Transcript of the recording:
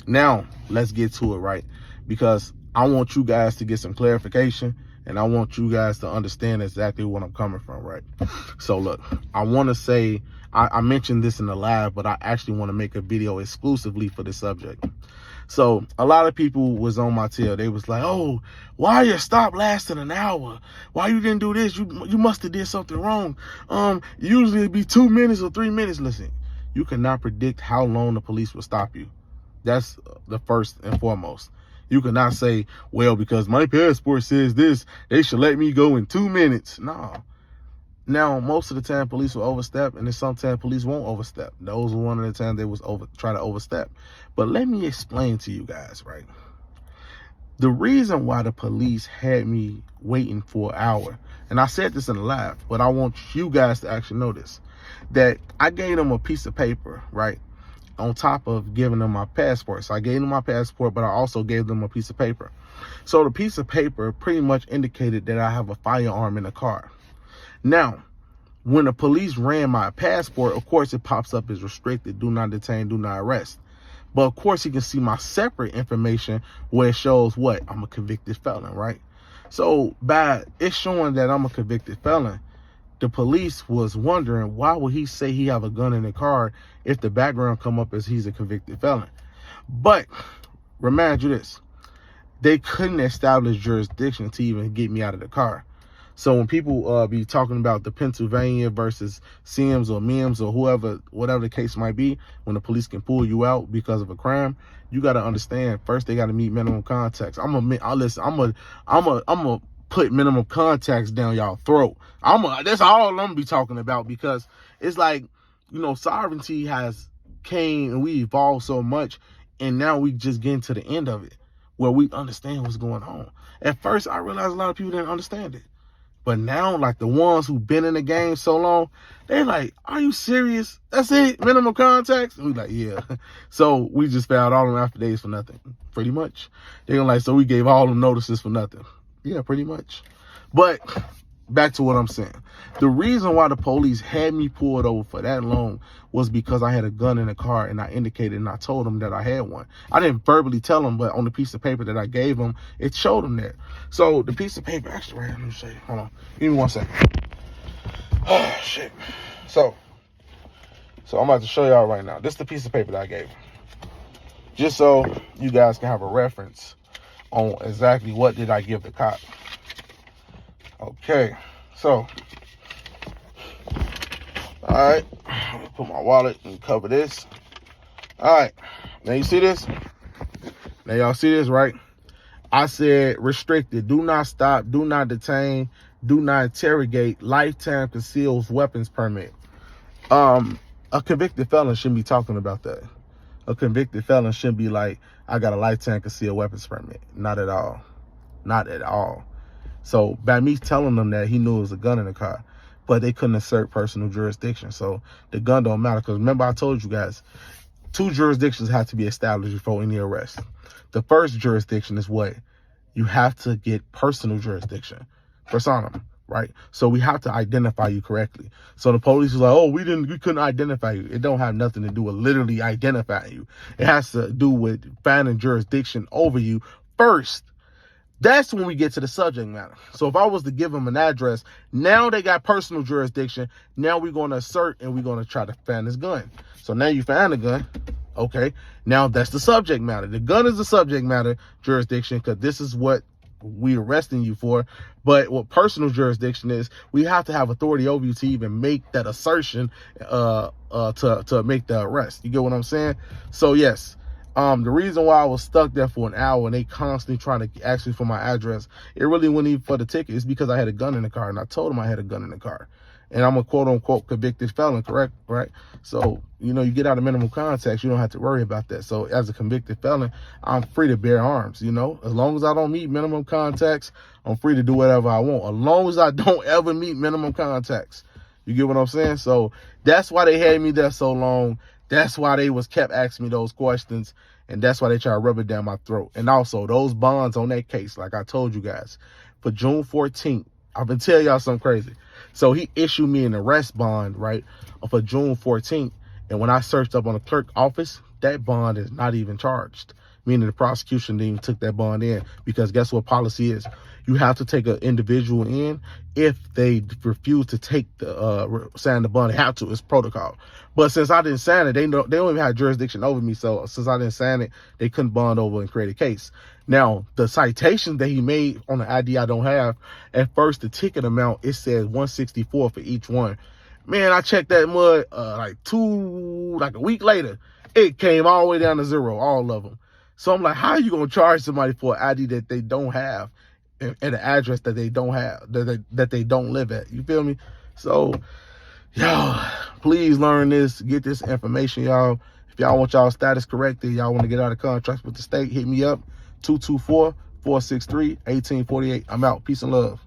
Now, let's get to it, right? Because I want you guys to get some clarification, and I want you guys to understand exactly what I'm coming from, right? So look, I want to say, I mentioned this in the live, but I actually want to make a video exclusively for this subject. So a lot of people was on my tail. They was like, oh, why your stop lasting an hour? Why you didn't do this? You must have did something wrong. Usually it'd be 2 minutes or 3 minutes. Listen, you cannot predict how long the police will stop you. That's the first and foremost. You cannot say, well, because my passport says this, they should let me go in 2 minutes. No. Now, most of the time, police will overstep, and then sometimes police won't overstep. Those were one of the times they was try to overstep. But let me explain to you guys, right? The reason why the police had me waiting for an hour, and I said this in the live, but I want you guys to actually know this, that I gave them a piece of paper, right, on top of giving them my passport. So I gave them my passport, but I also gave them a piece of paper. So the piece of paper pretty much indicated that I have a firearm in the car. Now, when the police ran my passport, of course, it pops up as restricted, do not detain, do not arrest. But of course, you can see my separate information where it shows what? I'm a convicted felon, right? So by it showing that I'm a convicted felon, the police was wondering, why would he say he have a gun in the car if the background come up as he's a convicted felon? But remind you this, they couldn't establish jurisdiction to even get me out of the car. So when people be talking about the Pennsylvania versus Sims or Mims or whoever, whatever the case might be, when the police can pull you out because of a crime, you got to understand, first they got to meet minimum contacts. I'm gonna put minimum contacts down y'all throat. That's all I'm gonna be talking about, because it's like, you know, sovereignty has came and we evolved so much, and now we just getting to the end of it where we understand what's going on. At first, I realized a lot of people didn't understand it. But now, like the ones who've been in the game so long, they're like, are you serious? That's it? Minimum contacts? And we like, yeah. So we just filed all them affidavits for nothing, pretty much. They're gonna like, so we gave all them notices for nothing. Yeah, pretty much. But back to what I'm saying. The reason why the police had me pulled over for that long was because I had a gun in the car, and I indicated and I told them that I had one. I didn't verbally tell them, but on the piece of paper that I gave them, it showed them that. So the piece of paper, actually, right, let me show you. Hold on. Give me 1 second. Oh, shit. So I'm about to show y'all right now. This is the piece of paper that I gave them. Just so you guys can have a reference on exactly what did I give the cop. Okay, so, all right, put my wallet and cover this. All right, now you see this? Now y'all see this, right? I said restricted, do not stop, do not detain, do not interrogate, lifetime concealed weapons permit. A convicted felon shouldn't be talking about that. A convicted felon shouldn't be like, I got a lifetime concealed weapons permit. Not at all. Not at all. So by me telling them that, he knew it was a gun in the car, but they couldn't assert personal jurisdiction. So the gun don't matter, because remember I told you guys, 2 jurisdictions have to be established before any arrest. The first jurisdiction is what? You have to get personal jurisdiction, personam, right? So we have to identify you correctly. So the police is like, oh, we couldn't identify you. It don't have nothing to do with literally identifying you. It has to do with finding jurisdiction over you first. That's when we get to the subject matter. So if I was to give them an address, now they got personal jurisdiction. Now we're going to assert, and we're going to try to find this gun. So now you found the gun. Okay. Now that's the subject matter. The gun is the subject matter jurisdiction, because this is what we're arresting you for. But what personal jurisdiction is, we have to have authority over you to even make that assertion to make the arrest. You get what I'm saying? So yes. The reason why I was stuck there for an hour and they constantly trying to ask me for my address, it really wasn't even for the ticket. It's because I had a gun in the car, and I told them I had a gun in the car. And I'm a quote-unquote convicted felon, correct? Right? So, you know, you get out of minimum contacts, you don't have to worry about that. So as a convicted felon, I'm free to bear arms, you know? As long as I don't meet minimum contacts, I'm free to do whatever I want. As long as I don't ever meet minimum contacts. You get what I'm saying? So that's why they had me there so long. That's why they kept asking me those questions, and that's why they try to rub it down my throat. And also, those bonds on that case, like I told you guys, for June 14th, I've been telling y'all something crazy. So he issued me an arrest bond, right, for June 14th. And when I searched up on the clerk office, that bond is not even charged, meaning the prosecution didn't even took that bond in, because guess what policy is? You have to take an individual in. If they refuse to take the sign the bond, they have to. It's protocol. But since I didn't sign it, they don't even have jurisdiction over me. So since I didn't sign it, they couldn't bond over and create a case. Now, the citation that he made on the ID I don't have, at first the ticket amount, it says $164 for each one. Man, I checked that mud like a week later. It came all the way down to zero, all of them. So I'm like, how are you gonna charge somebody for an ID that they don't have, and an address that they don't have, that they don't live at? You feel me? So, y'all, please learn this, get this information, y'all. If y'all want y'all status corrected, y'all want to get out of contracts with the state, hit me up, 224-463-1848. I'm out. Peace and love.